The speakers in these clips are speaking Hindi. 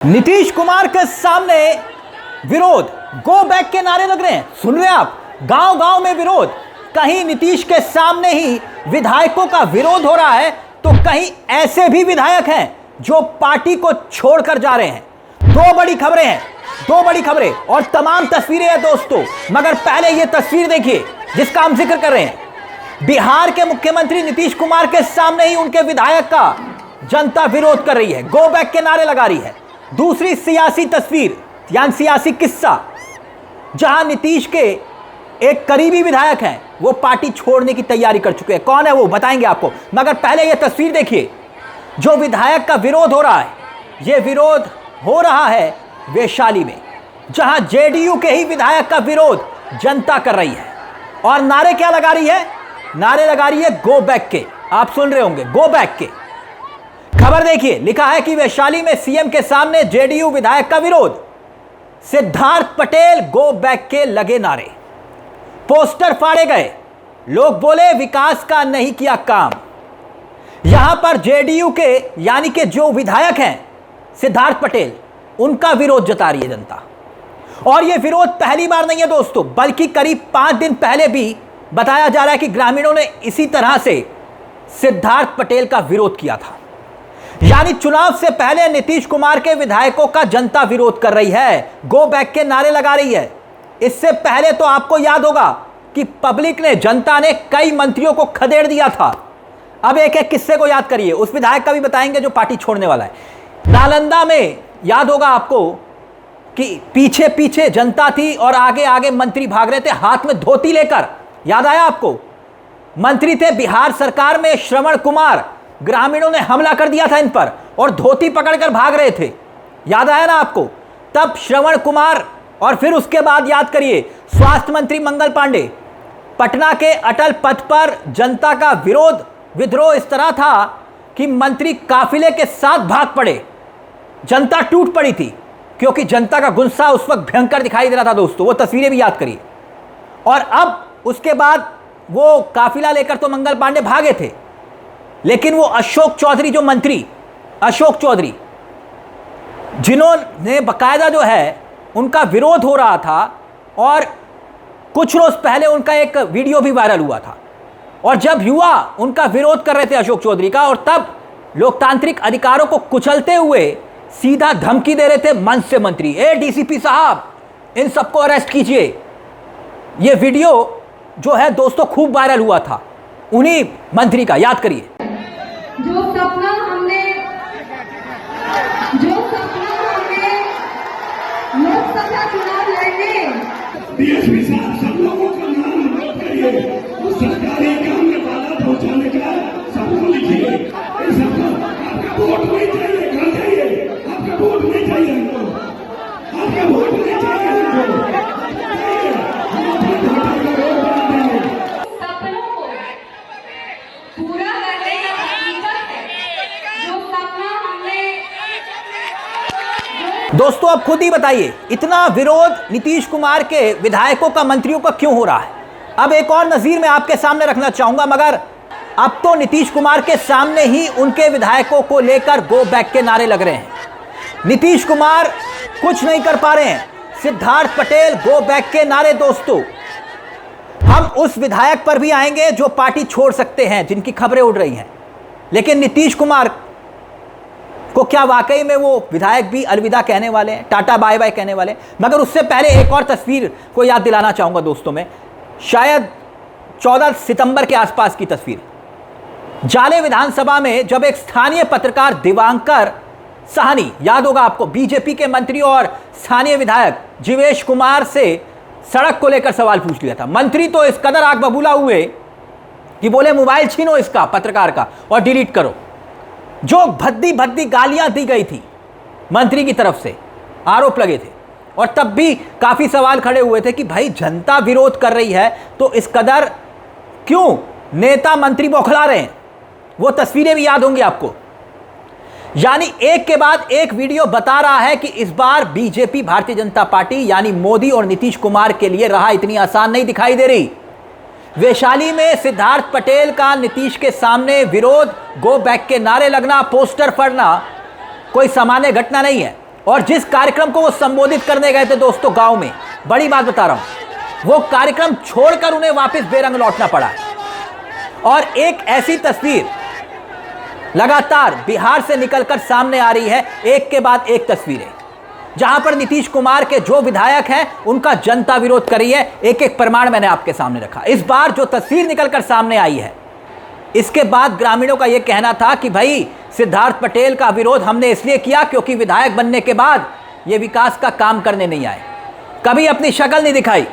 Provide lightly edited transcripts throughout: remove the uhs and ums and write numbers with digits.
नीतीश कुमार के सामने विरोध, गो बैक के नारे लग रहे हैं। सुन रहे हैं आप, गांव गांव में विरोध। कहीं नीतीश के सामने ही विधायकों का विरोध हो रहा है तो कहीं ऐसे भी विधायक हैं जो पार्टी को छोड़कर जा रहे हैं। दो बड़ी खबरें हैं, दो बड़ी खबरें और तमाम तस्वीरें हैं दोस्तों। मगर पहले यह तस्वीर देखिए जिसका हम जिक्र कर रहे हैं। बिहार के मुख्यमंत्री नीतीश कुमार के सामने ही उनके विधायक का जनता विरोध कर रही है, गो बैक के नारे लगा रही है। दूसरी सियासी तस्वीर यानी सियासी किस्सा, जहां नीतीश के एक करीबी विधायक हैं, वो पार्टी छोड़ने की तैयारी कर चुके हैं। कौन है वो बताएंगे आपको, मगर पहले यह तस्वीर देखिए। जो विधायक का विरोध हो रहा है, यह विरोध हो रहा है वैशाली में, जहां जेडीयू के ही विधायक का विरोध जनता कर रही है। और नारे क्या लगा रही है? नारे लगा रही है गो बैक के। आप सुन रहे होंगे, गो बैक के। खबर देखिए, लिखा है कि वैशाली में सीएम के सामने जेडीयू विधायक का विरोध, सिद्धार्थ पटेल गो बैक के लगे नारे, पोस्टर फाड़े गए, लोग बोले विकास का नहीं किया काम। यहां पर जेडीयू के यानी कि जो विधायक हैं सिद्धार्थ पटेल, उनका विरोध जता रही है जनता। और यह विरोध पहली बार नहीं है दोस्तों, बल्कि करीब 5 दिन पहले भी बताया जा रहा है कि ग्रामीणों ने इसी तरह से सिद्धार्थ पटेल का विरोध किया था। यानी चुनाव से पहले नीतीश कुमार के विधायकों का जनता विरोध कर रही है, गो बैक के नारे लगा रही है। इससे पहले तो आपको याद होगा कि पब्लिक ने, जनता ने कई मंत्रियों को खदेड़ दिया था। अब एक एक किस्से को याद करिए, उस विधायक का भी बताएंगे जो पार्टी छोड़ने वाला है। नालंदा में याद होगा आपको कि पीछे पीछे जनता थी और आगे आगे मंत्री भाग रहे थे हाथ में धोती लेकर। याद आया आपको? मंत्री थे बिहार सरकार में श्रवण कुमार, ग्रामीणों ने हमला कर दिया था इन पर और धोती पकड़कर भाग रहे थे। याद आया ना आपको? तब श्रवण कुमार, और फिर उसके बाद याद करिए स्वास्थ्य मंत्री मंगल पांडे। पटना के अटल पथ पर जनता का विरोध, विद्रोह इस तरह था कि मंत्री काफिले के साथ भाग पड़े। जनता टूट पड़ी थी क्योंकि जनता का गुस्सा उस वक्त भयंकर दिखाई दे रहा था दोस्तों। वो तस्वीरें भी याद करिए। और अब उसके बाद वो काफिला लेकर तो मंगल पांडे भागे थे, लेकिन वो अशोक चौधरी, जो मंत्री अशोक चौधरी, जिन्होंने बकायदा जो है उनका विरोध हो रहा था। और कुछ रोज पहले उनका एक वीडियो भी वायरल हुआ था। और जब युवा उनका विरोध कर रहे थे अशोक चौधरी का, और तब लोकतांत्रिक अधिकारों को कुचलते हुए सीधा धमकी दे रहे थे मंच से मंत्री, ए डीसीपी साहब, इन सबको अरेस्ट कीजिए। यह वीडियो जो है दोस्तों खूब वायरल हुआ था उन्हीं मंत्री का। याद करिए। जो सपना हमने लोकसभा चुनाव लड़ने, डीएसपी साहब सब लोगों का नाम नोट करिए, उस सरकारी काम में बाधा पहुंचाने का सबको लिखिए। सबको आपका वोट नहीं चाहिए, कहाँ चाहिए? आपका वोट नहीं चाहिए हमको, आपका वोट नहीं चाहिए हमको। सपनों को पूरा करने का हकीकत है। जो सपना हमने दोस्तों अब खुद ही बताइए, इतना विरोध नीतीश कुमार के विधायकों का, मंत्रियों का क्यों हो रहा है? अब एक और नज़ीर मैं आपके सामने रखना चाहूंगा, मगर अब तो नीतीश कुमार के सामने ही उनके विधायकों को लेकर गो बैक के नारे लग रहे हैं। नीतीश कुमार कुछ नहीं कर पा रहे हैं, सिद्धार्थ पटेल गो बैक के नारे। दोस्तों हम उस विधायक पर भी आएंगे जो पार्टी छोड़ सकते हैं, जिनकी खबरें उड़ रही हैं। लेकिन नीतीश कुमार को क्या वाकई में वो विधायक भी अलविदा कहने वाले हैं, टाटा बाय बाय कहने वाले हैं? मगर उससे पहले एक और तस्वीर को याद दिलाना चाहूंगा दोस्तों में, शायद 14 सितंबर के आसपास की तस्वीर। जाले विधानसभा में जब एक स्थानीय पत्रकार दिवांकर साहनी, याद होगा आपको, बीजेपी के मंत्री और स्थानीय विधायक जीवेश कुमार से सड़क को लेकर सवाल पूछ लिया था। मंत्री तो इस कदर आग बबूला हुए कि बोले मोबाइल छीनो इसका, पत्रकार का, और डिलीट करो। जो भद्दी भद्दी गालियां दी गई थी मंत्री की तरफ से, आरोप लगे थे। और तब भी काफी सवाल खड़े हुए थे कि भाई जनता विरोध कर रही है तो इस कदर क्यों नेता मंत्री बौखला रहे हैं? वो तस्वीरें भी याद होंगी आपको। यानी एक के बाद एक वीडियो बता रहा है कि इस बार बीजेपी, भारतीय जनता पार्टी यानी मोदी और नीतीश कुमार के लिए राह इतनी आसान नहीं दिखाई दे रही। वैशाली में सिद्धार्थ पटेल का नीतीश के सामने विरोध, गो बैक के नारे लगना, पोस्टर फड़ना कोई सामान्य घटना नहीं है। और जिस कार्यक्रम को वो संबोधित करने गए थे दोस्तों गांव में, बड़ी बात बता रहा हूं, वो कार्यक्रम छोड़कर उन्हें वापस बेरंग लौटना पड़ा। और एक ऐसी तस्वीर लगातार बिहार से निकलकर सामने आ रही है, एक के बाद एक तस्वीरें, जहां पर नीतीश कुमार के जो विधायक हैं उनका जनता विरोध कर रही है। एक एक प्रमाण मैंने आपके सामने रखा। इस बार जो तस्वीर निकलकर सामने आई है, इसके बाद ग्रामीणों का यह कहना था कि भाई सिद्धार्थ पटेल का विरोध हमने इसलिए किया क्योंकि विधायक बनने के बाद ये विकास का काम करने नहीं आए, कभी अपनी शक्ल नहीं दिखाई।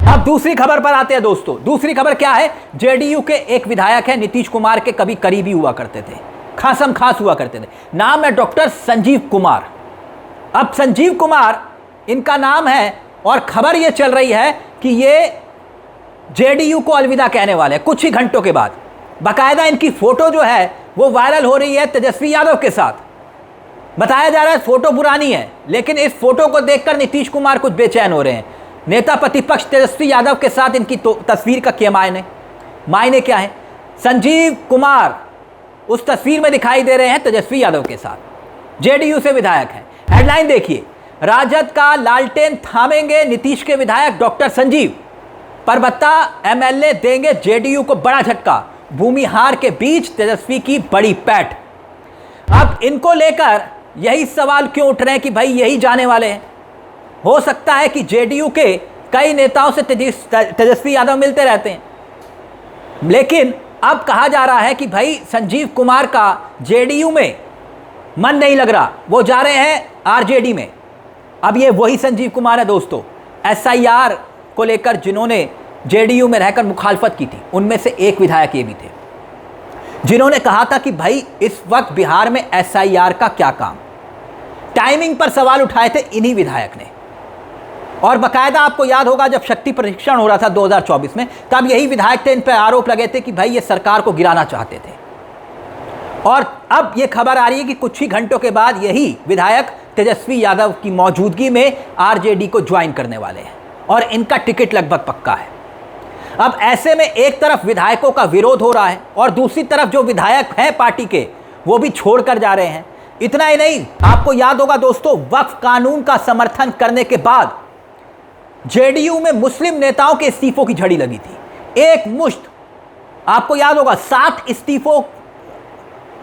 अब दूसरी खबर पर आते हैं दोस्तों। दूसरी खबर क्या है? जेडीयू के एक विधायक है, नीतीश कुमार के कभी करीबी हुआ करते थे, खासम खास हुआ करते थे। नाम है डॉक्टर संजीव कुमार। अब संजीव कुमार इनका नाम है और खबर यह चल रही है कि ये जेडीयू को अलविदा कहने वाले हैं कुछ ही घंटों के बाद। बाकायदा इनकी फोटो जो है वो वायरल हो रही है तेजस्वी यादव के साथ। बताया जा रहा है फोटो पुरानी है, लेकिन इस फोटो को देखकर नीतीश कुमार कुछ बेचैन हो रहे हैं। नेता प्रतिपक्ष तेजस्वी यादव के साथ इनकी तस्वीर का क्या मायने क्या है? संजीव कुमार उस तस्वीर में दिखाई दे रहे हैं तेजस्वी यादव के साथ, जेडीयू से विधायक हैं। हेडलाइन देखिए, राजद का लालटेन थामेंगे नीतीश के विधायक डॉक्टर संजीव, परबत्ता एमएलए देंगे जेडीयू को बड़ा झटका, भूमिहार के बीच तेजस्वी की बड़ी पैठ। अब इनको लेकर यही सवाल क्यों उठ रहे हैं कि भाई यही जाने वाले हैं? हो सकता है कि जेडीयू के कई नेताओं से तेजस्वी यादव मिलते रहते हैं, लेकिन अब कहा जा रहा है कि भाई संजीव कुमार का जेडीयू में मन नहीं लग रहा, वो जा रहे हैं आरजेडी में। अब ये वही संजीव कुमार है दोस्तों, एसआईआर को लेकर जिन्होंने जेडीयू में रहकर मुखालफत की थी, उनमें से एक विधायक ये भी थे जिन्होंने कहा था कि भाई इस वक्त बिहार में एसआईआर का क्या काम। टाइमिंग पर सवाल उठाए थे इन्हीं विधायक ने। और बाकायदा आपको याद होगा जब शक्ति परीक्षण हो रहा था 2024 में, तब यही विधायक थे, इन पर आरोप लगे थे कि भाई ये सरकार को गिराना चाहते थे। और अब ये खबर आ रही है कि कुछ ही घंटों के बाद यही विधायक तेजस्वी यादव की मौजूदगी में आरजेडी को ज्वाइन करने वाले हैं और इनका टिकट लगभग पक्का है। अब ऐसे में एक तरफ विधायकों का विरोध हो रहा है और दूसरी तरफ जो विधायक हैं पार्टी के वो भी छोड़कर जा रहे हैं। इतना ही नहीं, आपको याद होगा दोस्तों, वक्फ कानून का समर्थन करने के बाद जेडीयू में मुस्लिम नेताओं के इस्तीफों की झड़ी लगी थी। एक मुश्त, आपको याद होगा 7 इस्तीफों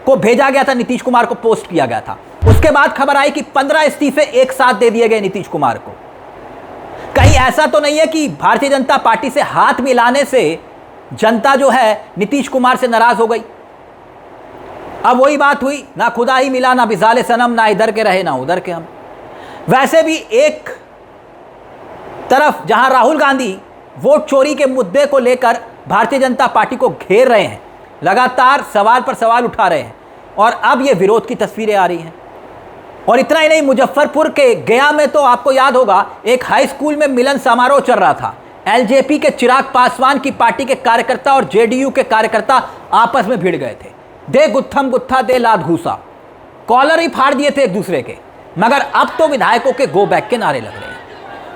को भेजा गया था, नीतीश कुमार को पोस्ट किया गया था। उसके बाद खबर आई कि 15 इस्तीफे एक साथ दे दिए गए नीतीश कुमार को। कहीं ऐसा तो नहीं है कि भारतीय जनता पार्टी से हाथ मिलाने से जनता जो है नीतीश कुमार से नाराज हो गई? अब वही बात हुई, ना खुदा ही मिला ना बिजाले सनम, ना इधर के रहे ना उधर के हम। वैसे भी एक तरफ जहां राहुल गांधी वोट चोरी के मुद्दे को लेकर भारतीय जनता पार्टी को घेर रहे हैं, लगातार सवाल पर सवाल उठा रहे हैं, और अब ये विरोध की तस्वीरें आ रही हैं। और इतना ही नहीं, मुजफ्फरपुर के गया में तो आपको याद होगा एक हाई स्कूल में मिलन समारोह चल रहा था। एलजेपी के चिराग पासवान की पार्टी के कार्यकर्ता और जेडीयू के कार्यकर्ता आपस में भिड़ गए थे। दे गुत्थम गुत्था दे लात घूसा, कॉलर ही फाड़ दिए थे एक दूसरे के। मगर अब तो विधायकों के गो बैक के नारे लग रहे हैं।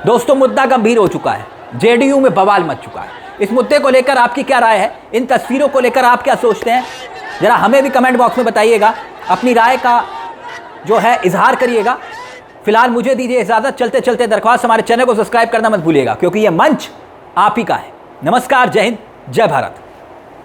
दोस्तों, मुद्दा गंभीर हो चुका है, जेडीयू में बवाल मच चुका है। इस मुद्दे को लेकर आपकी क्या राय है? इन तस्वीरों को लेकर आप क्या सोचते हैं? जरा हमें भी कमेंट बॉक्स में बताइएगा, अपनी राय का जो है इजहार करिएगा। फिलहाल मुझे दीजिए इजाजत। चलते चलते दरख्वास्त, हमारे चैनल को सब्सक्राइब करना मत भूलिएगा, क्योंकि यह मंच आप ही का है। नमस्कार, जय हिंद, जय भारत।